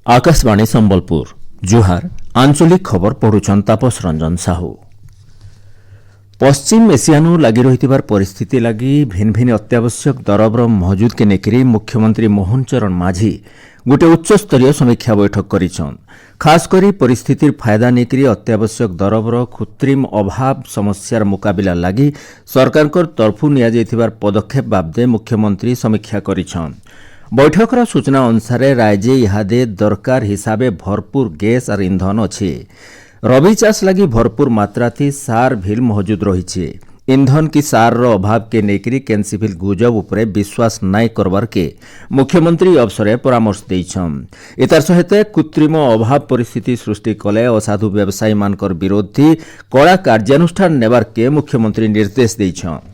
आकाशवाणी संबलपुर जुहार आंचलिक खबर पढ़ुछन तापस रंजन साहू। पश्चिम एशियानु लगी रही परिस्थिति लगी भिन्न भिन्न अत्यावश्यक दरबर महजुद के नेकरी मुख्यमंत्री मोहन चरण माझी गोटे उच्चस्तरीय समीक्षा बैठक करिछन। खासकरी परिस्थितिर फायदा नेकरी अत्यावश्यक दरबर कृत्रिम अभाव समस्यार मुकाबिला लगी सरकार तरफु निया जाइथिबार पदक्षेप बाबदे मुख्यमंत्री समीक्षा करिछन। बैठकर सूचना अनुसार राज्य इहादे दरकार हिसाबे भरपूर गैस और ईंधन अच्छे। रबी चाष लगी भरपूर मात्रा सार भी मौजूद रही। ईंधन की सार रो अभाव के नेकरी केनसिफिल गुजब उपरे विश्वास नाई करबार के मुख्यमंत्री अवसर परामर्श देइछन। इतार सहित कृत्रिम अभाव परिस्थिति सृष्टि कले असाधु व्यवसायी मानकर विरोधी कड़ा कार्यानुष्ठान नेबार के मुख्यमंत्री निर्देश देइछन।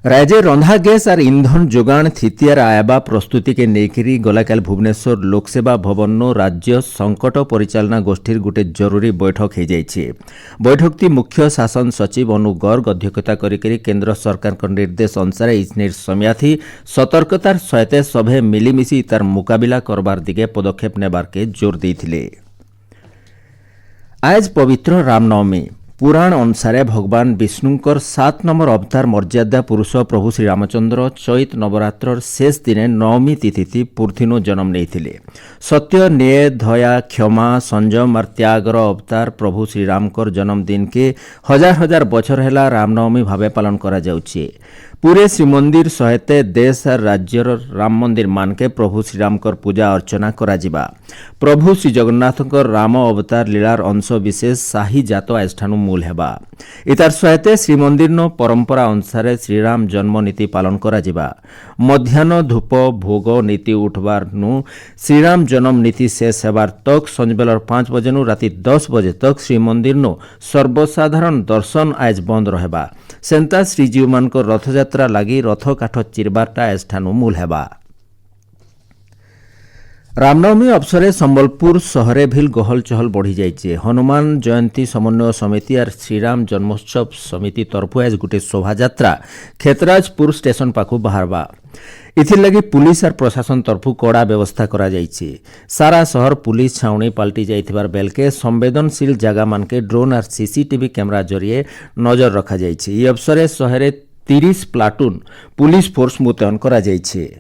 राज्य रंधा गैस और ईंधन जोगाण थितियार आयबा प्रस्तुति के नेकरी गलाकाल भुवनेश्वर लोकसेवा भवन राज्य संकट परिचालना गोष्ठीर गोटे जरूरी बैठक हो जाइए। बैठक मुख्य शासन सचिव अनु गर्ग अध्यक्षता करी केन्द्र सरकार निर्देश अनुसार इजनेर समियाथी सतर्कतार सहित सभे मिलिमिशि तार मुकाबिला करबार दिगे पदक्षेप नेबार के जोर देइथिले। आज पवित्र रामनवमी पुराण अनुसार भगवान विष्णुंकर 7 नंबर अवतार मर्यादा पुरुष प्रभु श्री रामचंद्र चैत नवरात्र शेष दिने नवमी तिथि पूर्थिनो जन्म नहीं। सत्य न्याय दया क्षमा संयम और त्यागर अवतार प्रभु श्रीरामकर जन्मदिन के हजार हजार बछर है रामनवमी भावे पालन करा जाउछि। पूरे श्रीमंदिर सहित देश और राज्यर राम मंदिर मानके प्रभु श्रीरामकर पूजा अर्चना करा जिबा। प्रभु श्री जगन्नाथकर राम अवतार लीलार अंश विशेष शाही जात आष्ठानु मूल हेबा। इतार सहित श्रीमंदिर नो परंपरा अनुसार श्रीराम जन्म नीति पालन करा जिबा। मध्याह्न धूप भोग नीति उठबार नु श्रीराम जन्म नीति शेष हेबार तक संजबेलर 5 बजे नु राति 10 बजे तक श्रीमंदिर नो सर्वसाधारण दर्शन आज बंद रहेबा। सेंता श्रीजीव मानकर रथयात्रा लगी रथ काठ चिरबारटा एष्ठानु मूल हेबा। रामनवमी अवसरे संबलपुर सहरे भिल गहल चहल बढ़ी जाइए। हनुमान जयंती समन्वय समिति और श्रीराम जन्मोत्सव समिति तरफु आज गोटे शोभायात्रा खेतराजपुर स्टेशन पाखु बाहरबा। इथिर लगी पुलिस और प्रशासन तरफु कड़ा व्यवस्था करा जाइए। सारा शहर पुलिस छाउनी पलटि जाइथिबार बेलके संवेदनशील जगह मानके ड्रोन और सीसीटीवी कैमरा जरिए नजर रखा जाइए। ई अवसरे शहरे 30 प्लाटून पुलिस फोर्स मुतयन करा जाइए।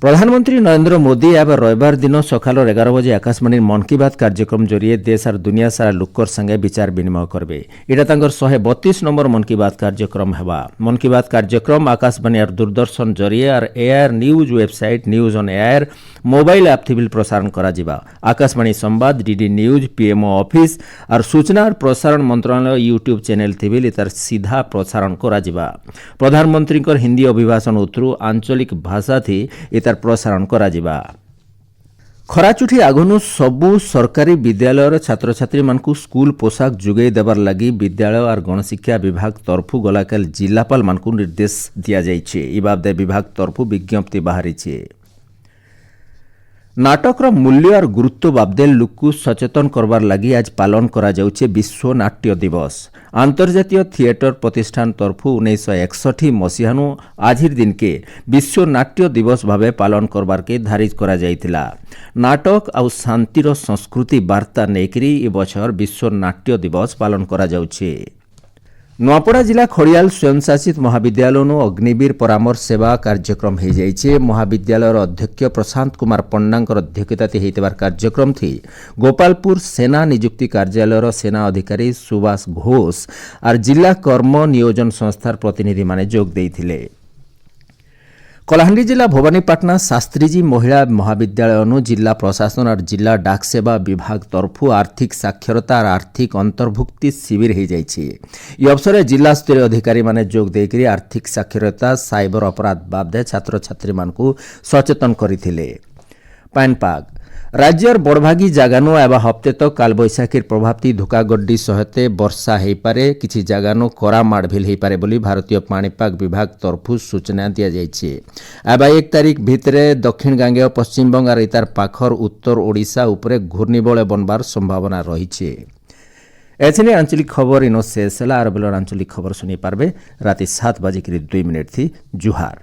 प्रधानमंत्री नरेंद्र मोदी अब रविवार दिन सकाल 11 बजे आकाशवाणी मन की बात कार्यक्रम जरिए देश और दुनिया सारा लोकर संगे विचार विनिमय करबे। इटा तांकर 132 नंबर मन की बात कार्यक्रम हेबा। मन की बात कार्यक्रम आकाशवाणी और दूरदर्शन जरिए और AIR news website news on AIR mobile app थी प्रसारण करा जिबा। आकाशवाणी संवाद डीडी न्यूज पीएमओ ऑफिस और सूचना और प्रसारण मंत्रालय यूट्यूब चैनल थी तार सीधा प्रसारण करा जिबा। प्रधानमंत्री हिंदी अभिभाषण उतरु आंचलिक भाषा थी इतार प्रसारण करा जिबा। खराचुठी आगनु सबु सरकारी विद्यालय छात्र छात्री मानकु स्कूल पोशाक जुगै देबार लगी विद्यालय और गणशिक्षा विभाग तरफु गलाकाल जिलापाल मानकु निर्देश दिया जाइछे। ई बाबदे विभाग तरफु विज्ञप्ति बाहरिछे। नाटकर मूल्य और गुरुत्व बाबदे लोक सचेतन करबार लगी आज पालन करा जाउछे विश्व नाट्य दिवस। अंतर्जातीय थिएटर प्रतिष्ठान तरफु 1961 मसीहानु आजिर दिन के विश्व नाट्य दिवस भावे पालन करबार के धारिज करा जाइतिला। नाटक और शांतिर संस्कृति वार्ता नेकरी ए बछर विश्व नाट्य दिवस पालन करा जाउछे। नुआपड़ा जिला खड़ियाल स्वयंशासित महाविद्यालय अग्निवीर परामर्श सेवा कार्यक्रम हो जाइए। महाविद्यालय अध्यक्ष प्रशांत कुमार पंडांकर अध्यक्षता होइतबार कार्यक्रम थी गोपालपुर सेना नियुक्ति कार्यालय सेना अधिकारी सुभाष घोष और जिला कर्म नियोजन संस्थार प्रतिनिधि माने जोग देइथिले। कलाहांडी जिला भवानीपाटना शास्त्रीजी महिला महाविद्यालय जिला प्रशासन और जिला डाक सेवा विभाग तरफु आर्थिक साक्षरता और आर्थिक अंतर्भुक्ति शिविर हो जाइए। यह अवसर जिला स्तरीय अधिकारी माने जोग देकरी आर्थिक साक्षरता साइबर अपराध बाबदे छात्र छात्री मानकु सचेतन करथिले। पानपाग राज्यर बड़भागी जागानु एवं हप्ते तक काल बैशाखीर प्रभाव धुकागड्डी सहित वर्षा हो पारे किछि जागानु करा माड़भिल हो पारे बोली भारतीय पाणीपाग विभाग तरफु सूचना दिया जाइछे। एवं 1 तारिख भितरे दक्षिण गांगेय पश्चिम बंग और इतार पाखर उत्तर ओडिशा उपरे घूर्णिबल बनबार संभावना रही। एथने आंचलिक खबर इनो शेष है। आर बेलर आंचलिक खबर सुनी पारबे राति 7 बजे 2 मिनिट थी। जुहार।